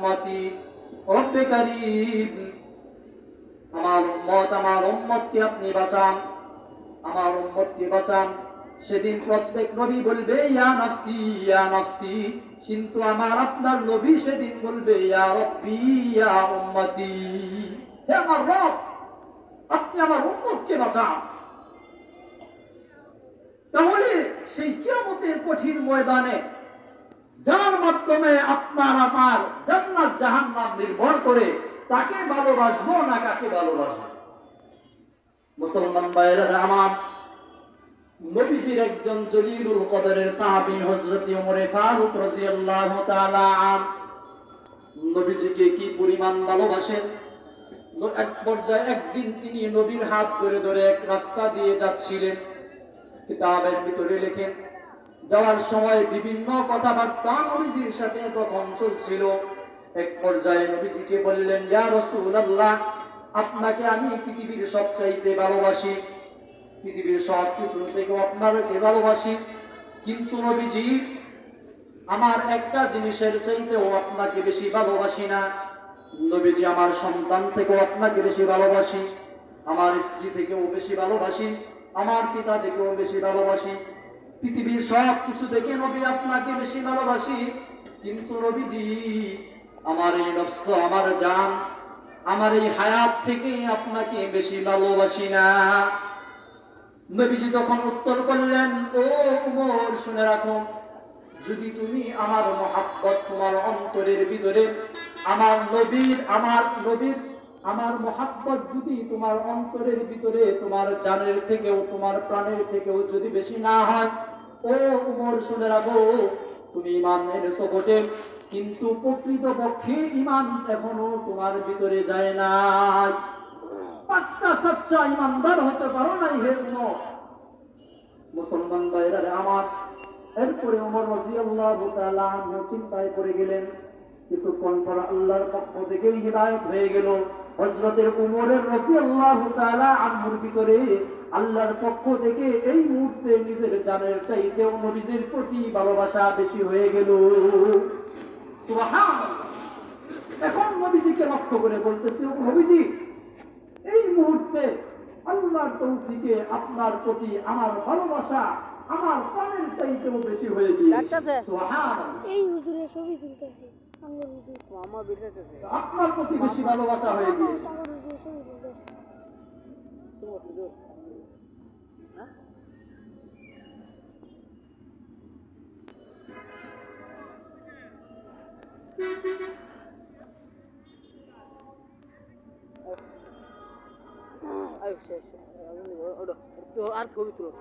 উম্মতি। রব্বে কারীম, আমার উম্মতকে আপনি বাঁচান, আমার উম্মতকে বাঁচান। সেদিন প্রত্যেক নবী বলবে ইয়া নাফসি ইয়া নাফসি, কিন্তু আমার আপনার নবী সেদিন বলবে ইয়া রব্বি ইয়া উম্মতি। হে আমার রব, আপনি আমার উম্মতকে বাঁচান। তাহলে সেই কিয়ামতের কঠিন ময়দানে, যার মাধ্যমে আপনার আমার জান্নাত জাহান্নাম নির্ভর করে, তাকে ভালোবাসবো না কাকে ভালোবাসবো? মুসলমান ভাইরা আমার, নবীজির একজন জলিলুল কদরের সাহাবী হযরত ওমর ফারুক রাদিয়াল্লাহু তাআলা নবীজিকে কি পরিমাণ ভালোবাসেন। এক পর্যায়ে একদিন তিনি নবীর হাত ধরে ধরে এক রাস্তা দিয়ে যাচ্ছিলেন। কিতাবের ভিতরে লেখেন, যাওয়ার সময় বিভিন্ন কথাবার্তা নবীজির সাথে তখন চলছিল। এক পর্যায়ে নবীজিকে বললেন, ইয়া রাসূলুল্লাহ, আপনাকে আমি পৃথিবীর সবচাইতে ভালোবাসি, পৃথিবীর সব কিছু থেকে আপনাকে ভালোবাসি, কিন্তু নবীজি আমার একটা জিনিসের চাইতেও আপনাকে বেশি ভালোবাসি না। নবীজি, আমার সন্তান থেকেও আপনাকে বেশি ভালোবাসি, আমার স্ত্রী থেকেও বেশি ভালোবাসি, আমার পিতা থেকেও বেশি ভালোবাসি, পৃথিবীর সব কিছু থেকে নবী আপনাকে বেশি ভালোবাসি, কিন্তু নবীজি আমার এই নফস, আমার জান, আমার এই হায়াত থেকে আপনাকে বেশি ভালোবাসি না। নবীজি তখন উত্তর করলেন, ও উমর, শুনে রাখো, যদি তুমি আমার মহাব্বত তোমার অন্তরের ভিতরে, আমার মহাব্বত যদি তোমার অন্তরের ভিতরে তোমার জানের থেকেও তোমার প্রাণের থেকেও যদি বেশি না হয়, ও উমর শুনে রাখো, তুমি ঈমান এনেছো বটে, কিন্তু প্রকৃতপক্ষে ঈমান এখনো তোমার ভিতরে যায় নাই। পাক্কা সচ্চা ঈমানদার হতে পারো নাই হে উমর। মুসলমান ভাইরা আমার, এরপরে ওমর রাদিয়াল্লাহু তাআলা আনহু চিন্তায় পড়ে গেলেন। কিছুক্ষণ পর আল্লাহর পক্ষ থেকে হিদায়াত হয়ে গেল। হযরতের ওমরের রাদিয়াল্লাহু তাআলা আনহুর ভিতরে আল্লাহর পক্ষ থেকে এই মুহূর্তে নিজের জানের চাইতেও নবীজির প্রতি ভালোবাসা বেশি হয়ে গেল। সুবহানাল্লাহ। এখন নবীজিকে লক্ষ্য করে বলতেছে, ও নবীজি, এই মুহূর্তে আল্লাহর তৌফিকে আপনার প্রতি আমার ভালোবাসা আমার প্রাণের চাইতেও বেশি হয়ে গিয়েছে। সুবহানাল্লাহ। এই হুজুরের ছবি তুলতেছি, আমার বিষয়টা আপনার প্রতি বেশি ভালোবাসা হয়ে গিয়েছে। আর ছবি তুলো।